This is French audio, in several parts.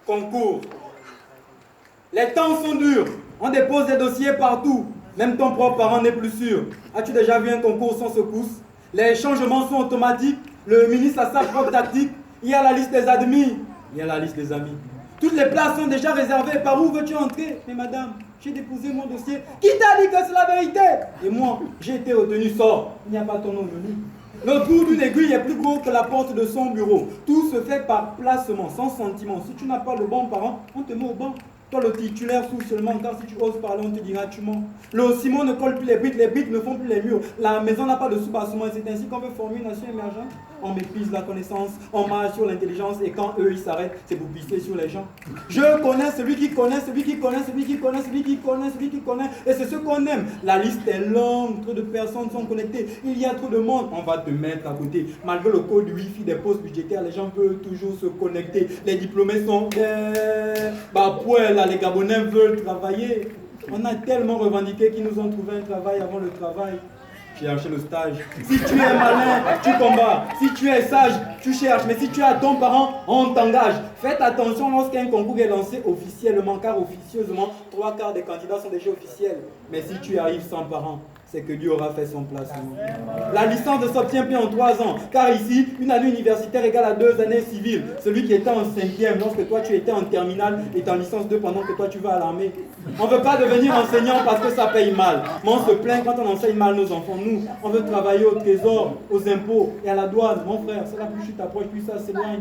Concours. Les temps sont durs. On dépose des dossiers partout. Même ton propre parent n'est plus sûr. As-tu déjà vu un concours sans secousse? Les changements sont automatiques. Le ministre a sa propre tactique. Il y a la liste des admis. Il y a la liste des amis. Toutes les places sont déjà réservées. Par où veux-tu entrer? Mais madame, j'ai déposé mon dossier. Qui t'a dit que c'est la vérité? Et moi, j'ai été retenu. Sors. Il n'y a pas ton nom venu. Le trou d'une aiguille est plus gros que la porte de son bureau. Tout se fait par placement, sans sentiment. Si tu n'as pas le bon parent, on te met au banc. Toi, le titulaire souffle seulement, car si tu oses parler, on te dira tu mens. Le ciment ne colle plus les briques ne font plus les murs. La maison n'a pas de soubassement et c'est ainsi qu'on veut former une nation émergente. On méprise la connaissance, on marche sur l'intelligence et quand eux ils s'arrêtent, c'est pour pisser sur les gens. Je connais celui qui connaît, celui qui connaît, celui qui connaît, celui qui connaît, celui qui connaît, et c'est ce qu'on aime. La liste est longue, trop de personnes sont connectées, il y a trop de monde, on va te mettre à côté. Malgré le code Wi-Fi des postes budgétaires, les gens veulent toujours se connecter. Les diplômés sont les Gabonais veulent travailler. On a tellement revendiqué qu'ils nous ont trouvé un travail avant le travail. Chercher le stage. Si tu es malin, tu combats. Si tu es sage, tu cherches. Mais si tu as ton parent, on t'engage. Faites attention lorsqu'un concours est lancé officiellement, car officieusement, 3/4 des candidats sont déjà officiels. Mais si tu arrives sans parent, c'est que Dieu aura fait son placement. La licence ne s'obtient plus en 3 ans, car ici, une année universitaire égale à 2 années civiles. Celui qui était en 5e, lorsque toi tu étais en terminale, est en licence 2 pendant que toi tu vas à l'armée. On ne veut pas devenir enseignant parce que ça paye mal. Mais on se plaint quand on enseigne mal nos enfants. Nous, on veut travailler au trésor, aux impôts et à la douane. Mon frère, c'est là plus tu t'approches, plus ça s'éloigne.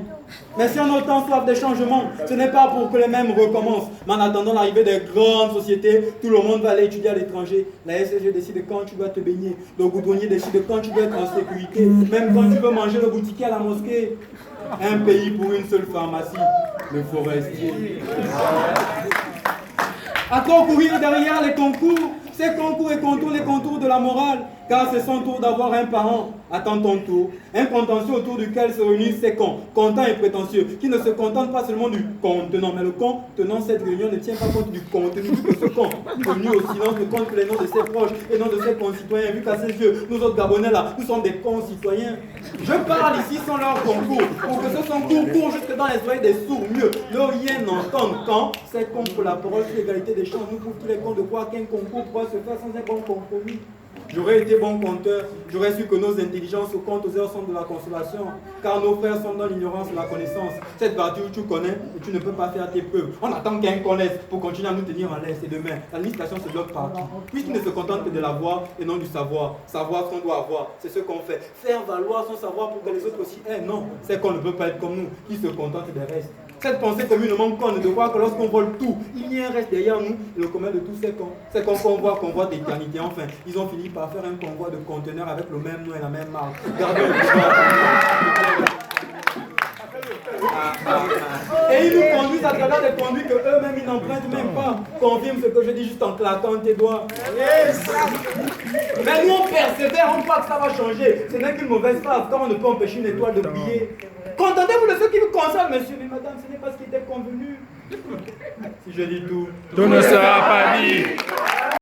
Mais si on a autant soif des changements, ce n'est pas pour que les mêmes recommencent. Mais en attendant l'arrivée des grandes sociétés, tout le monde va aller étudier à l'étranger. La SSG décide quand tu dois te baigner. Le goudronnier décide quand tu dois être en sécurité. Même quand tu veux manger le boutiquier à la mosquée. Un pays pour une seule pharmacie. Le forestier. À quoi courir derrière les concours? Ces concours et contours les contours de la morale. Car c'est son tour d'avoir un parent. Attends ton tour. Un contentieux autour duquel se réunissent ces cons, contents et prétentieux, qui ne se contentent pas seulement du contenant, mais le contenant, cette réunion ne tient pas compte du contenu de ce con. Tenu au silence, ne compte que les noms de ses proches et non de ses concitoyens, vu qu'à ses yeux, nous autres Gabonais là, nous sommes des concitoyens. Je parle ici sans leur concours, pour que ce son court jusque dans les oreilles des sourds mieux, ne rien n'entendent quand c'est contre la parole sur l'égalité des chances, nous pour tous les cons de croire qu'un concours pourra se faire sans un bon compromis. J'aurais été bon conteur, j'aurais su que nos intelligences au compte aux heures sont de la consolation, car nos frères sont dans l'ignorance et la connaissance. Cette partie où tu connais et tu ne peux pas faire tes preuves. On attend qu'un connaisse pour continuer à nous tenir en laisse. Et demain, l'administration se bloque partout. Puisqu'il ne se contente que de l'avoir et non du savoir. Savoir ce qu'on doit avoir, c'est ce qu'on fait. Faire valoir son savoir pour que les autres aussi aient. Non, c'est qu'on ne peut pas être comme nous, qui se contentent des restes. Cette pensée communément conne de voir que lorsqu'on vole tout, il y a un reste derrière nous, et le commun de tous ces cons. C'est qu'on convoi d'éternité. Enfin, ils ont fini par faire un convoi de conteneurs avec le même nom et la même marque. Gardez le pouvoir. Et ils nous conduisent à travers des conduits que eux-mêmes ils n'empruntent même pas. Confirme ce que je dis juste en claquant tes doigts. Yes. Mais nous on persévère, on croit que ça va changer. Ce n'est qu'une mauvaise phase, car on ne peut empêcher une étoile de briller. Contentez-vous de ceux qui vous consolent, monsieur, mais madame, ce n'est pas ce qui était convenu. Si je dis tout, tout ne sera pas dit.